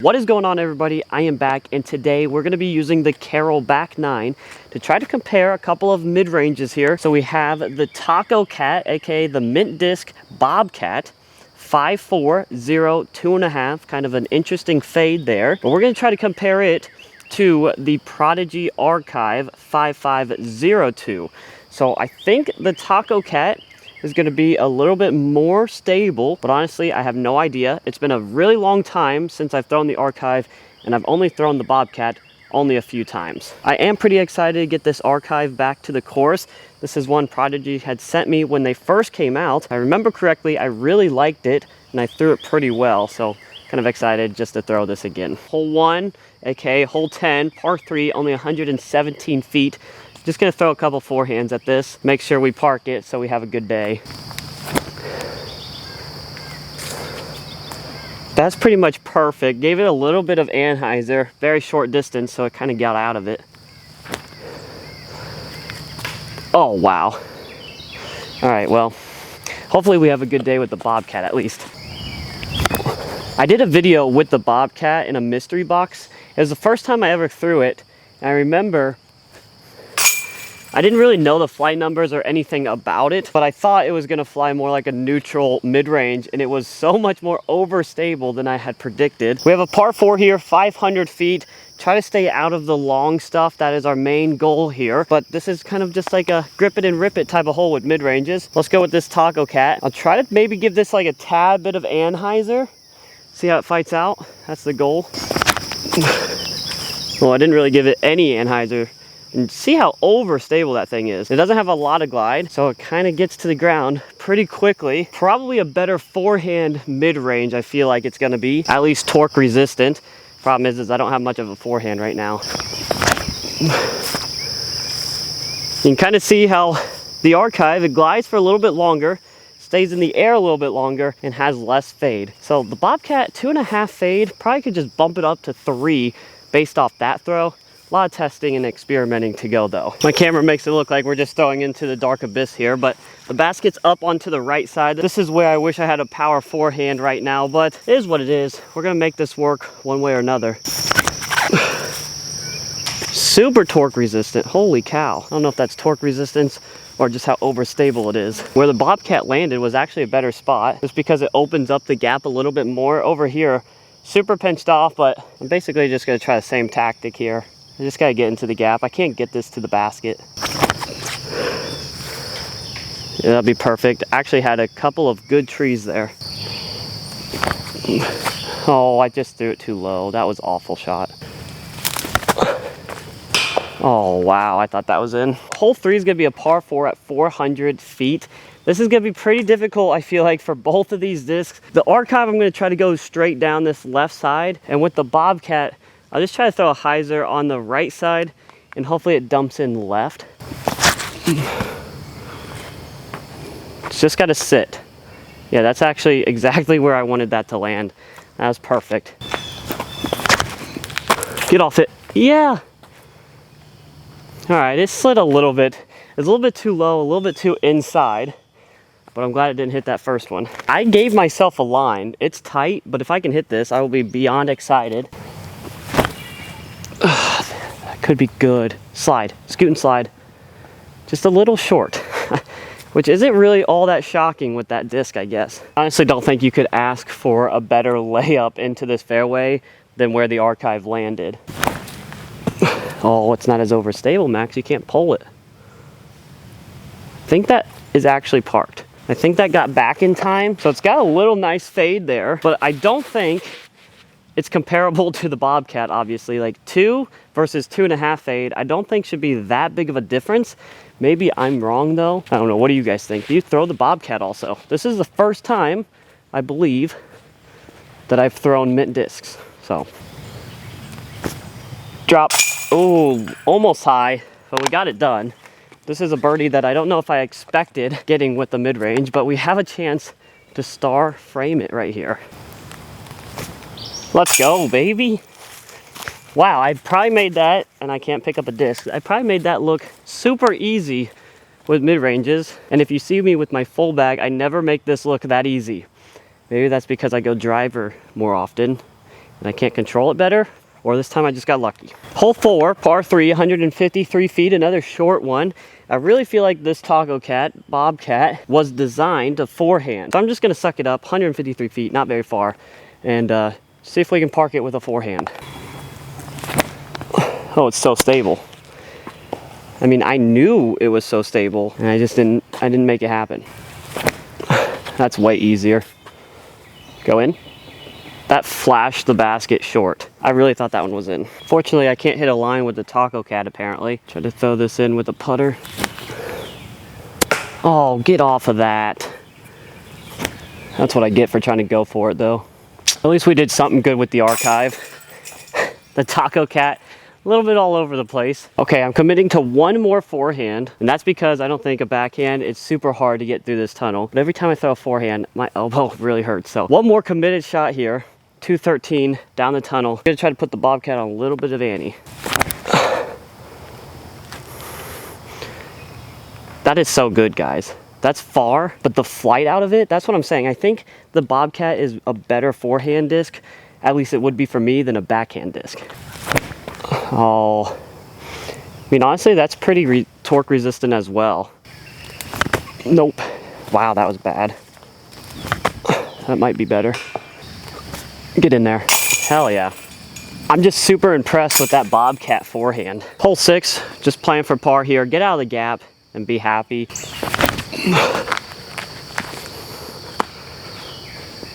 What is going on, everybody? I am back, and today we're going to be using the Tacocat 9 to try to compare a couple of mid-ranges here. So we have the Tacocat, aka the Mint Disc Bobcat, 5.4, 0, 2.5, kind of an interesting fade there. But we're going to try to compare it to the Prodigy Archive 5502. So I think the Tacocat is going to be a little bit more stable, but honestly I have no idea. It's been a really long time since I've thrown the Archive, and I've only thrown the Bobcat only a few times. I am pretty excited to get this Archive back to the course. This is one Prodigy had sent me when they first came out. If I remember correctly, I really liked it and I threw it pretty well, so kind of excited just to throw this again. Hole 1, aka hole 10, par 3, only 117 feet. Just gonna throw a couple forehands at this, make sure we park it so we have a good day. That's pretty much perfect. Gave it a little bit of anhyzer, very short distance, so it kind of got out of it. Oh, wow. All right, well, hopefully we have a good day with the Bobcat at least. I did a video with the Bobcat in a mystery box. It was the first time I ever threw it, and I remember I didn't really know the flight numbers or anything about it, but I thought it was going to fly more like a neutral mid-range, and it was so much more overstable than I had predicted. We have a par 4 here, 500 feet. Try to stay out of the long stuff. That is our main goal here, but this is kind of just like a grip it and rip it type of hole with mid-ranges. Let's go with this Tacocat. I'll try to maybe give this like a tad bit of anhyzer. See how it fights out. That's the goal. Well, I didn't really give it any anhyzer. And see how overstable that thing is. It doesn't have a lot of glide, so it kind of gets to the ground pretty quickly. Probably a better forehand mid-range, I feel like it's going to be. At least torque resistant. Problem is I don't have much of a forehand right now. You can kind of see how the Archive, it glides for a little bit longer, stays in the air a little bit longer, and has less fade. So the Bobcat 2.5 fade, probably could just bump it up to 3 based off that throw. A lot of testing and experimenting to go though. My camera makes it look like we're just throwing into the dark abyss here, but the basket's up onto the right side. This is where I wish I had a power forehand right now, but it is what it is. We're gonna make this work one way or another. Super torque resistant, holy cow. I don't know if that's torque resistance or just how overstable it is. Where the Bobcat landed was actually a better spot, just because it opens up the gap a little bit more. Over here, super pinched off, but I'm basically just gonna try the same tactic here. I just gotta get into the gap. I can't get this to the basket. Yeah, that'll be perfect. Actually had a couple of good trees there. Oh, I just threw it too low. That was an awful shot. Oh, wow, I thought that was in. Hole 3 is gonna be a par 4 at 400 feet. This is gonna be pretty difficult, I feel like, for both of these discs. The Archive, I'm gonna try to go straight down this left side, and with the Bobcat, I'll just try to throw a hyzer on the right side, and hopefully it dumps in left. It's just gotta sit. Yeah, that's actually exactly where I wanted that to land. That was perfect. Get off it. Yeah. All right, it slid a little bit. It's a little bit too low, a little bit too inside, but I'm glad it didn't hit that first one. I gave myself a line. It's tight, but if I can hit this, I will be beyond excited. That could be good. Slide, scoot and slide. Just a little short, which isn't really all that shocking with that disc, I guess. Honestly, don't think you could ask for a better layup into this fairway than where the Archive landed. Oh, it's not as overstable, Max. You can't pull it. I think that is actually parked. I think that got back in time, so it's got a little nice fade there, but I don't think it's comparable to the Bobcat, obviously. Like 2 versus 2.5 fade, I don't think should be that big of a difference. Maybe I'm wrong though. I don't know, what do you guys think? Do you throw the Bobcat also? This is the first time, I believe, that I've thrown mint discs, so. Drop, oh, almost high, but we got it done. This is a birdie that I don't know if I expected getting with the mid-range, but we have a chance to star frame it right here. Let's go, baby. Wow, I probably made that, and I can't pick up a disc. I probably made that look super easy with mid-ranges. And if you see me with my full bag, I never make this look that easy. Maybe that's because I go driver more often. and I can't control it better, or this time I just got lucky. Hole 4, par 3, 153 feet, another short one. I really feel like this Tacocat, Bobcat, was designed to forehand. So I'm just gonna suck it up, 153 feet, not very far, and see if we can park it with a forehand. Oh, it's so stable. I mean, I knew it was so stable, and I didn't make it happen. That's way easier. Go in. That flashed the basket short. I really thought that one was in. Fortunately, I can't hit a line with the Tacocat apparently. Try to throw this in with a putter. Oh, get off of that. That's what I get for trying to go for it though. At least we did something good with the archive. The Tacocat, a little bit all over the place. Okay, I'm committing to one more forehand, and that's because I don't think a backhand, it's super hard to get through this tunnel. But every time I throw a forehand, my elbow really hurts. So one more committed shot here. 213 down the tunnel. I'm gonna try to put the Bobcat on a little bit of ante. That is so good, guys. That's far, but the flight out of it, that's what I'm saying. I think the Bobcat is a better forehand disc, at least it would be for me, than a backhand disc. Oh, I mean, honestly, that's pretty torque resistant as well. Nope. Wow, that was bad. That might be better. Get in there. Hell yeah. I'm just super impressed with that Bobcat forehand. Hole 6, just playing for par here. Get out of the gap and be happy.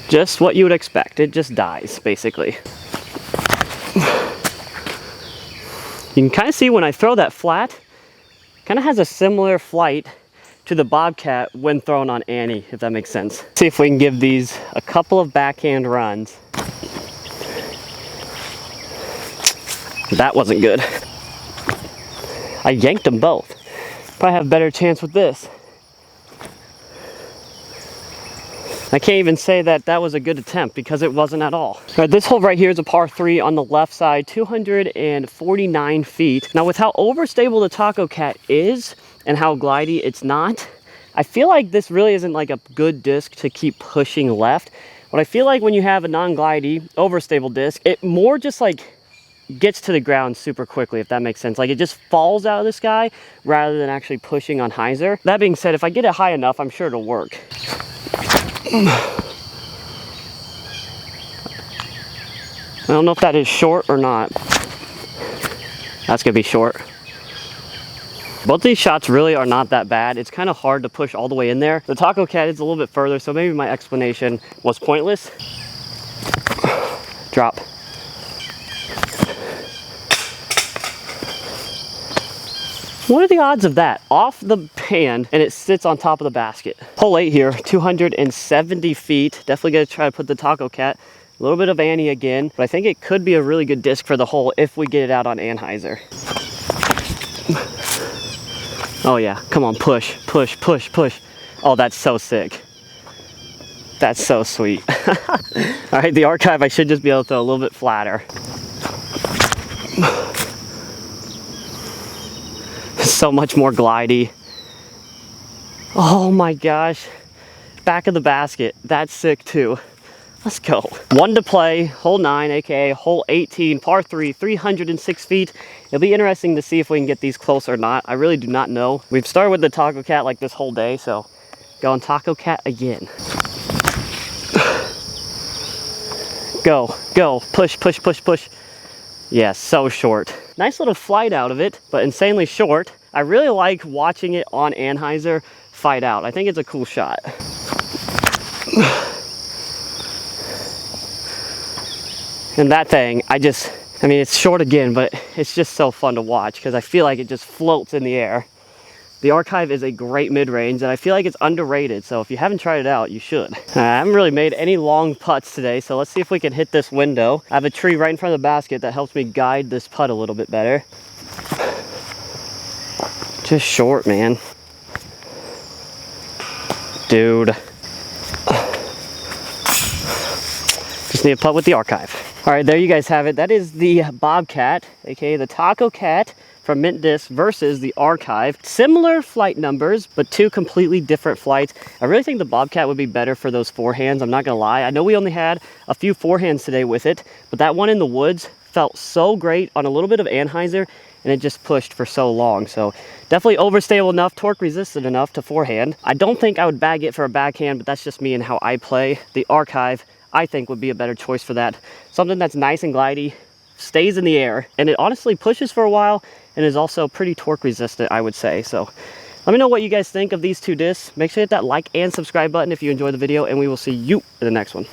Just what you would expect. It just dies, basically. You can kind of see when I throw that flat, kind of has a similar flight to the Bobcat when thrown on ante, if that makes sense. See if we can give these a couple of backhand runs. That wasn't good. I yanked them both. Probably have a better chance with this. I can't even say that that was a good attempt because it wasn't at all. All right, this hole right here is a par 3 on the left side, 249 feet. Now with how overstable the Tacocat is and how glidey it's not, I feel like this really isn't like a good disc to keep pushing left. But I feel like when you have a non-glidey, overstable disc, it more just like gets to the ground super quickly, if that makes sense. Like it just falls out of the sky rather than actually pushing on hyzer. That being said, if I get it high enough, I'm sure it'll work. I don't know if that is short or not. That's gonna be short. Both these shots really are not that bad. It's kind of hard to push all the way in there. The Tacocat is a little bit further, so maybe my explanation was pointless. Drop. What are the odds of that? Off the hand, and it sits on top of the basket. Hole 8 here, 270 feet. Definitely gonna try to put the Tacocat. A little bit of ante again, but I think it could be a really good disc for the hole if we get it out on anhyzer. Oh yeah, come on, push, push, push, push. Oh, that's so sick. That's so sweet. All right, the archive, I should just be able to throw a little bit flatter. So much more glidey. Oh my gosh. Back of the basket. That's sick too. Let's go. One to play. Hole 9, aka hole 18, par 3, 306 feet. It'll be interesting to see if we can get these close or not. I really do not know. We've started with the Tacocat like this whole day, so going Tacocat again. Go, go, push, push, push, push. Yeah, so short. Nice little flight out of it, but insanely short. I really like watching it on anhyzer fight out. I think it's a cool shot. And that thing, I mean, it's short again, but it's just so fun to watch because I feel like it just floats in the air. The archive is a great mid-range, and I feel like it's underrated, so if you haven't tried it out, you should. I haven't really made any long putts today, so let's see if we can hit this window. I have a tree right in front of the basket that helps me guide this putt a little bit better. Just short, man. Dude. Just need a putt with the archive. All right, there you guys have it. That is the Bobcat, aka the Tacocat from Mint Disc versus the Archive. Similar flight numbers, but two completely different flights. I really think the Bobcat would be better for those forehands. I'm not gonna lie. I know we only had a few forehands today with it, but that one in the woods felt so great on a little bit of anhyzer, and it just pushed for so long. So definitely overstable enough, torque resistant enough to forehand. I don't think I would bag it for a backhand, but that's just me and how I play. The Archive, I think, would be a better choice for that. Something that's nice and glidey, stays in the air, and it honestly pushes for a while and is also pretty torque resistant, I would say. So let me know what you guys think of these two discs. Make sure to hit that like and subscribe button if you enjoyed the video, and we will see you in the next one.